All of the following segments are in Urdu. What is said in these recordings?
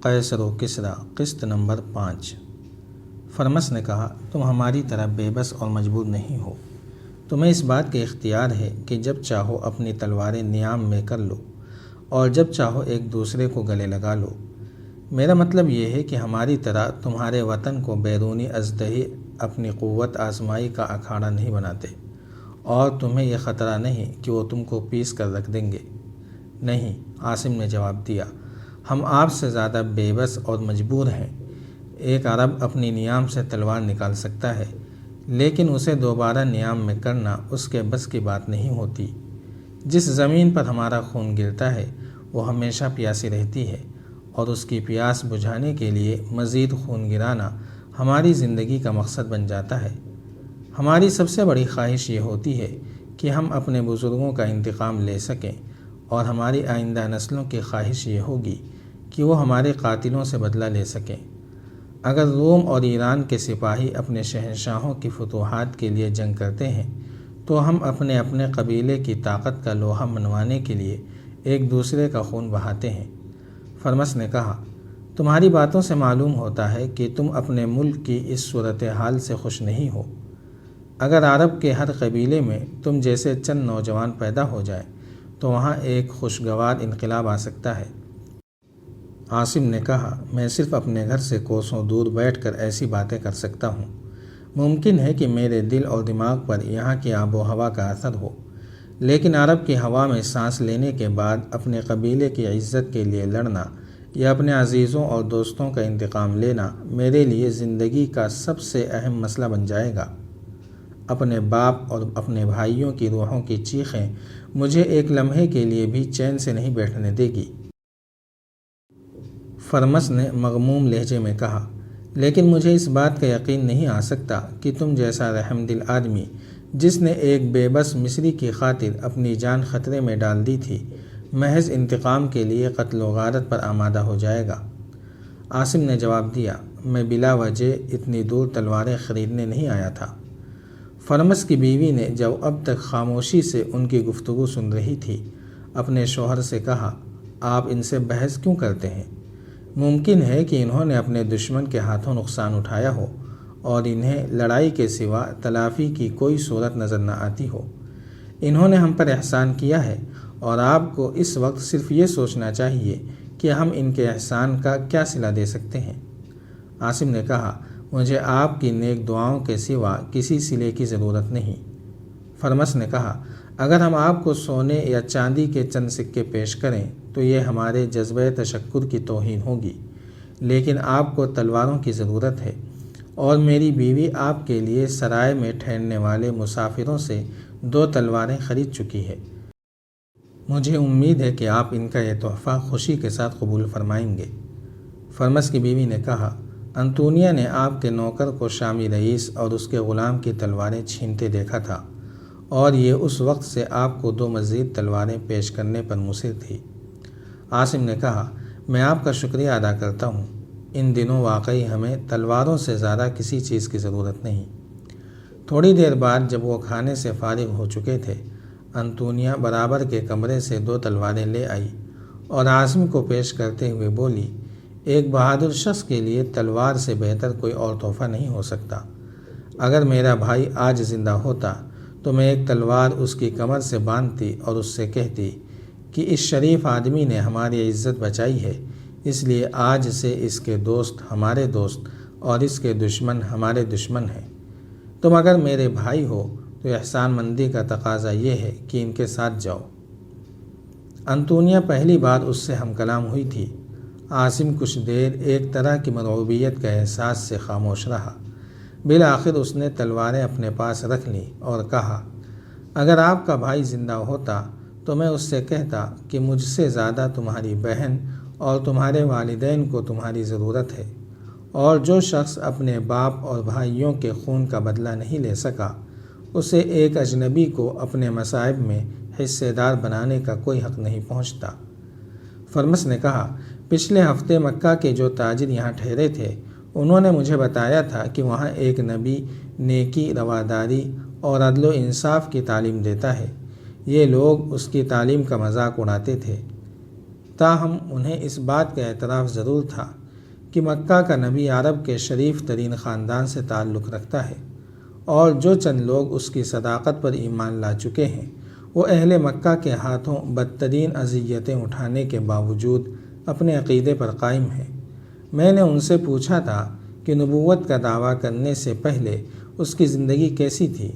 قیصر و کسریٰ قسط نمبر 5۔ فرمس نے کہا، تم ہماری طرح بے بس اور مجبور نہیں ہو۔ تمہیں اس بات کا اختیار ہے کہ جب چاہو اپنی تلواریں نیام میں کر لو اور جب چاہو ایک دوسرے کو گلے لگا لو۔ میرا مطلب یہ ہے کہ ہماری طرح تمہارے وطن کو بیرونی اژدہے اپنی قوت آزمائی کا اکھاڑا نہیں بناتے، اور تمہیں یہ خطرہ نہیں کہ وہ تم کو پیس کر رکھ دیں گے۔ نہیں، عاصم نے جواب دیا، ہم آپ سے زیادہ بے بس اور مجبور ہیں۔ ایک عرب اپنی نیام سے تلوار نکال سکتا ہے، لیکن اسے دوبارہ نیام میں کرنا اس کے بس کی بات نہیں ہوتی۔ جس زمین پر ہمارا خون گرتا ہے وہ ہمیشہ پیاسی رہتی ہے، اور اس کی پیاس بجھانے کے لیے مزید خون گرانا ہماری زندگی کا مقصد بن جاتا ہے۔ ہماری سب سے بڑی خواہش یہ ہوتی ہے کہ ہم اپنے بزرگوں کا انتقام لے سکیں، اور ہماری آئندہ نسلوں کی خواہش یہ ہوگی کہ وہ ہمارے قاتلوں سے بدلہ لے سکیں۔ اگر روم اور ایران کے سپاہی اپنے شہنشاہوں کی فتوحات کے لیے جنگ کرتے ہیں تو ہم اپنے اپنے قبیلے کی طاقت کا لوہا منوانے کے لیے ایک دوسرے کا خون بہاتے ہیں۔ فرمس نے کہا، تمہاری باتوں سے معلوم ہوتا ہے کہ تم اپنے ملک کی اس صورتحال سے خوش نہیں ہو۔ اگر عرب کے ہر قبیلے میں تم جیسے چند نوجوان پیدا ہو جائیں تو وہاں ایک خوشگوار انقلاب آ سکتا ہے۔ عاصم نے کہا، میں صرف اپنے گھر سے کوسوں دور بیٹھ کر ایسی باتیں کر سکتا ہوں۔ ممکن ہے کہ میرے دل اور دماغ پر یہاں کی آب و ہوا کا اثر ہو، لیکن عرب کی ہوا میں سانس لینے کے بعد اپنے قبیلے کی عزت کے لیے لڑنا یا اپنے عزیزوں اور دوستوں کا انتقام لینا میرے لیے زندگی کا سب سے اہم مسئلہ بن جائے گا۔ اپنے باپ اور اپنے بھائیوں کی روحوں کی چیخیں مجھے ایک لمحے کے لیے بھی چین سے نہیں بیٹھنے دے گی۔ فرمس نے مغموم لہجے میں کہا، لیکن مجھے اس بات کا یقین نہیں آ سکتا کہ تم جیسا رحم دل آدمی، جس نے ایک بے بس مصری کی خاطر اپنی جان خطرے میں ڈال دی تھی، محض انتقام کے لیے قتل و غارت پر آمادہ ہو جائے گا۔ عاصم نے جواب دیا، میں بلا وجہ اتنی دور تلواریں خریدنے نہیں آیا تھا۔ فرمس کی بیوی نے جب اب تک خاموشی سے ان کی گفتگو سن رہی تھی، اپنے شوہر سے کہا، آپ ان سے بحث کیوں کرتے ہیں؟ ممکن ہے کہ انہوں نے اپنے دشمن کے ہاتھوں نقصان اٹھایا ہو اور انہیں لڑائی کے سوا تلافی کی کوئی صورت نظر نہ آتی ہو۔ انہوں نے ہم پر احسان کیا ہے، اور آپ کو اس وقت صرف یہ سوچنا چاہیے کہ ہم ان کے احسان کا کیا صلہ دے سکتے ہیں۔ عاصم نے کہا، مجھے آپ کی نیک دعاؤں کے سوا کسی صلے کی ضرورت نہیں۔ فرمس نے کہا، اگر ہم آپ کو سونے یا چاندی کے چند سکے پیش کریں تو یہ ہمارے جذبہ تشکر کی توہین ہوگی، لیکن آپ کو تلواروں کی ضرورت ہے، اور میری بیوی آپ کے لیے سرائے میں ٹھہرنے والے مسافروں سے 2 تلواریں خرید چکی ہے۔ مجھے امید ہے کہ آپ ان کا یہ تحفہ خوشی کے ساتھ قبول فرمائیں گے۔ فرمس کی بیوی نے کہا، انطونیہ نے آپ کے نوکر کو شامی رئیس اور اس کے غلام کی تلواریں چھینتے دیکھا تھا، اور یہ اس وقت سے آپ کو 2 مزید تلواریں پیش کرنے پر مصر تھی۔ عاصم نے کہا، میں آپ کا شکریہ ادا کرتا ہوں۔ ان دنوں واقعی ہمیں تلواروں سے زیادہ کسی چیز کی ضرورت نہیں۔ تھوڑی دیر بعد جب وہ کھانے سے فارغ ہو چکے تھے، انطونیہ برابر کے کمرے سے 2 تلواریں لے آئی اور عاصم کو پیش کرتے ہوئے بولی، ایک بہادر شخص کے لیے تلوار سے بہتر کوئی اور تحفہ نہیں ہو سکتا۔ اگر میرا بھائی آج زندہ ہوتا تو میں ایک تلوار اس کی کمر سے باندھتی اور اس سے کہتی کہ اس شریف آدمی نے ہماری عزت بچائی ہے، اس لیے آج سے اس کے دوست ہمارے دوست اور اس کے دشمن ہمارے دشمن ہیں۔ تم اگر میرے بھائی ہو تو احسان مندی کا تقاضا یہ ہے کہ ان کے ساتھ جاؤ۔ انطونیہ پہلی بار اس سے ہم کلام ہوئی تھی۔ عاصم کچھ دیر ایک طرح کی مرعوبیت کے احساس سے خاموش رہا۔ بالآخر اس نے تلواریں اپنے پاس رکھ لیں اور کہا، اگر آپ کا بھائی زندہ ہوتا تو میں اس سے کہتا کہ مجھ سے زیادہ تمہاری بہن اور تمہارے والدین کو تمہاری ضرورت ہے، اور جو شخص اپنے باپ اور بھائیوں کے خون کا بدلہ نہیں لے سکا، اسے ایک اجنبی کو اپنے مصائب میں حصے دار بنانے کا کوئی حق نہیں پہنچتا۔ فرمس نے کہا، پچھلے ہفتے مکہ کے جو تاجر یہاں ٹھہرے تھے، انہوں نے مجھے بتایا تھا کہ وہاں ایک نبی نیکی، رواداری اور عدل و انصاف کی تعلیم دیتا ہے۔ یہ لوگ اس کی تعلیم کا مذاق اڑاتے تھے۔ تاہم انہیں اس بات کا اعتراف ضرور تھا کہ مکہ کا نبی عرب کے شریف ترین خاندان سے تعلق رکھتا ہے، اور جو چند لوگ اس کی صداقت پر ایمان لا چکے ہیں وہ اہل مکہ کے ہاتھوں بدترین اذیتیں اٹھانے کے باوجود اپنے عقیدے پر قائم ہیں۔ میں نے ان سے پوچھا تھا کہ نبوت کا دعویٰ کرنے سے پہلے اس کی زندگی کیسی تھی،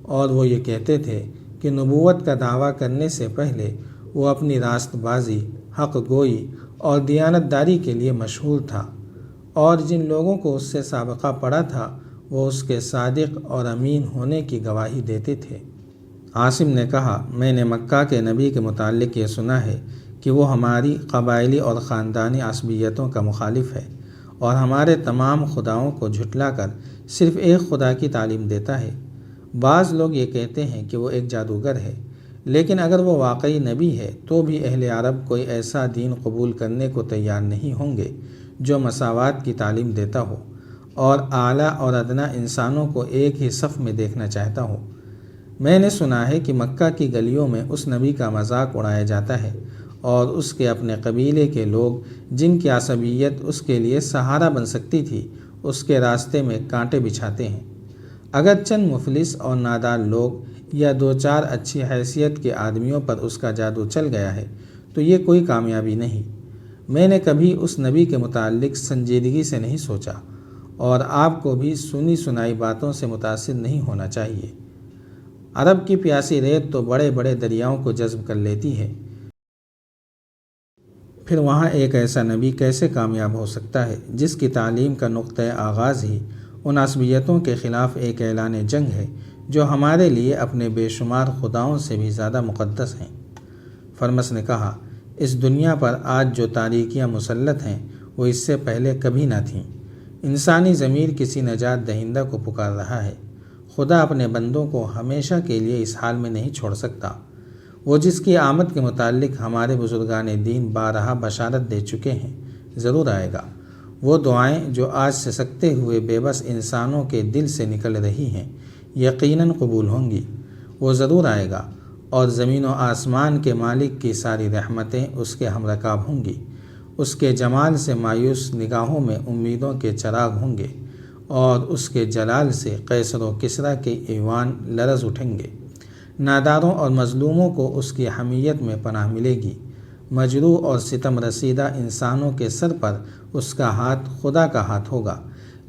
اور وہ یہ کہتے تھے کہ نبوت کا دعویٰ کرنے سے پہلے وہ اپنی راست بازی، حق گوئی اور دیانتداری کے لیے مشہور تھا، اور جن لوگوں کو اس سے سابقہ پڑا تھا وہ اس کے صادق اور امین ہونے کی گواہی دیتے تھے۔ عاصم نے کہا، میں نے مکہ کے نبی کے متعلق یہ سنا ہے کہ وہ ہماری قبائلی اور خاندانی عصبیتوں کا مخالف ہے اور ہمارے تمام خداؤں کو جھٹلا کر صرف ایک خدا کی تعلیم دیتا ہے۔ بعض لوگ یہ کہتے ہیں کہ وہ ایک جادوگر ہے، لیکن اگر وہ واقعی نبی ہے تو بھی اہل عرب کوئی ایسا دین قبول کرنے کو تیار نہیں ہوں گے جو مساوات کی تعلیم دیتا ہو اور اعلیٰ اور ادنیٰ انسانوں کو ایک ہی صف میں دیکھنا چاہتا ہو۔ میں نے سنا ہے کہ مکہ کی گلیوں میں اس نبی کا مذاق اڑایا جاتا ہے اور اس کے اپنے قبیلے کے لوگ جن کی عصبیت اس کے لیے سہارا بن سکتی تھی اس کے راستے میں کانٹے بچھاتے ہیں۔ اگر چند مفلس اور نادار لوگ یا دو چار اچھی حیثیت کے آدمیوں پر اس کا جادو چل گیا ہے تو یہ کوئی کامیابی نہیں۔ میں نے کبھی اس نبی کے متعلق سنجیدگی سے نہیں سوچا، اور آپ کو بھی سنی سنائی باتوں سے متاثر نہیں ہونا چاہیے۔ عرب کی پیاسی ریت تو بڑے بڑے دریاؤں کو جذب کر لیتی ہے، پھر وہاں ایک ایسا نبی کیسے کامیاب ہو سکتا ہے جس کی تعلیم کا نقطۂ آغاز ہی ان عصبیتوں کے خلاف ایک اعلان جنگ ہے جو ہمارے لیے اپنے بے شمار خداؤں سے بھی زیادہ مقدس ہیں۔ فرمس نے کہا، اس دنیا پر آج جو تاریکیاں مسلط ہیں وہ اس سے پہلے کبھی نہ تھیں۔ انسانی ضمیر کسی نجات دہندہ کو پکار رہا ہے۔ خدا اپنے بندوں کو ہمیشہ کے لیے اس حال میں نہیں چھوڑ سکتا۔ وہ جس کی آمد کے متعلق ہمارے بزرگان دین بارہا بشارت دے چکے ہیں ضرور آئے گا۔ وہ دعائیں جو آج سے سکتے ہوئے بے بس انسانوں کے دل سے نکل رہی ہیں یقیناً قبول ہوں گی۔ وہ ضرور آئے گا اور زمین و آسمان کے مالک کی ساری رحمتیں اس کے ہم رکاب ہوں گی۔ اس کے جمال سے مایوس نگاہوں میں امیدوں کے چراغ ہوں گے، اور اس کے جلال سے قیصر و کسریٰ کے ایوان لرز اٹھیں گے۔ ناداروں اور مظلوموں کو اس کی حمیت میں پناہ ملے گی۔ مجروح اور ستم رسیدہ انسانوں کے سر پر اس کا ہاتھ خدا کا ہاتھ ہوگا،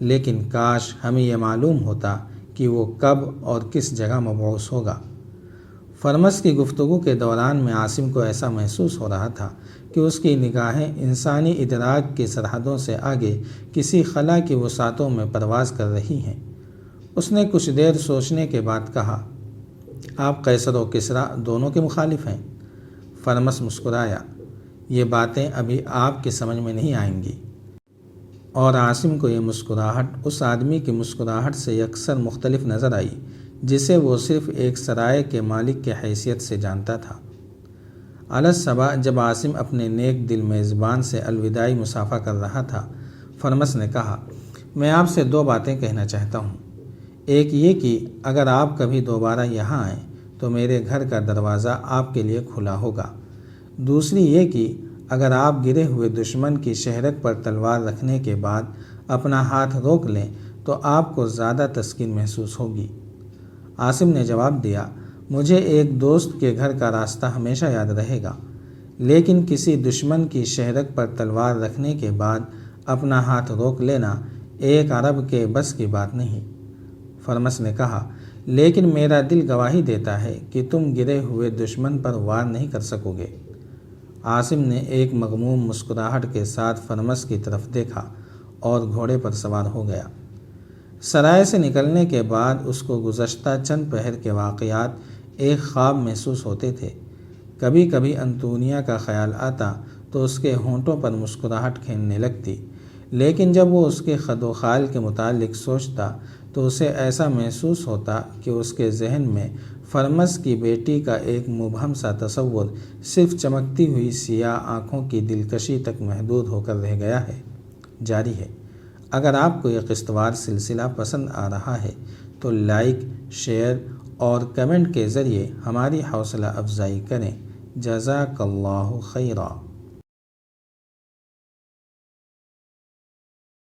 لیکن کاش ہمیں یہ معلوم ہوتا کہ وہ کب اور کس جگہ مبعوث ہوگا۔ فرمس کی گفتگو کے دوران میں عاصم کو ایسا محسوس ہو رہا تھا کہ اس کی نگاہیں انسانی ادراک کی سرحدوں سے آگے کسی خلا کی وسعتوں میں پرواز کر رہی ہیں۔ اس نے کچھ دیر سوچنے کے بعد کہا، آپ قیصر و کسریٰ دونوں کے مخالف ہیں؟ فرمس مسکرایا، یہ باتیں ابھی آپ کی سمجھ میں نہیں آئیں گی۔ اور عاصم کو یہ مسکراہٹ اس آدمی کی مسکراہٹ سے یکسر مختلف نظر آئی جسے وہ صرف ایک سرائے کے مالک کی حیثیت سے جانتا تھا۔ الصبح جب عاصم اپنے نیک دل میزبان سے الوداعی مصافحہ کر رہا تھا، فرمس نے کہا، میں آپ سے دو باتیں کہنا چاہتا ہوں۔ ایک یہ کہ اگر آپ کبھی دوبارہ یہاں آئیں تو میرے گھر کا دروازہ آپ کے لیے کھلا ہوگا۔ دوسری یہ کہ اگر آپ گرے ہوئے دشمن کی شہرت پر تلوار رکھنے کے بعد اپنا ہاتھ روک لیں تو آپ کو زیادہ تسکین محسوس ہوگی۔ عاصم نے جواب دیا، مجھے ایک دوست کے گھر کا راستہ ہمیشہ یاد رہے گا، لیکن کسی دشمن کی شہرت پر تلوار رکھنے کے بعد اپنا ہاتھ روک لینا ایک عرب کے بس کی بات نہیں۔ فرمس نے کہا، لیکن میرا دل گواہی دیتا ہے کہ تم گرے ہوئے دشمن پر وار نہیں کر سکو گے۔ عاصم نے ایک مغموم مسکراہٹ کے ساتھ فرمس کی طرف دیکھا اور گھوڑے پر سوار ہو گیا۔ سرائے سے نکلنے کے بعد اس کو گزشتہ چند پہر کے واقعات ایک خواب محسوس ہوتے تھے۔ کبھی کبھی انطونیہ کا خیال آتا تو اس کے ہونٹوں پر مسکراہٹ کھیلنے لگتی، لیکن جب وہ اس کے خد و خال کے متعلق سوچتا تو اسے ایسا محسوس ہوتا کہ اس کے ذہن میں فرمس کی بیٹی کا ایک مبہم سا تصور صرف چمکتی ہوئی سیاہ آنکھوں کی دلکشی تک محدود ہو کر رہ گیا ہے۔ جاری ہے۔ اگر آپ کو یہ قسط وار سلسلہ پسند آ رہا ہے تو لائک، شیئر اور کمنٹ کے ذریعے ہماری حوصلہ افزائی کریں۔ جزاک اللہ خیرا۔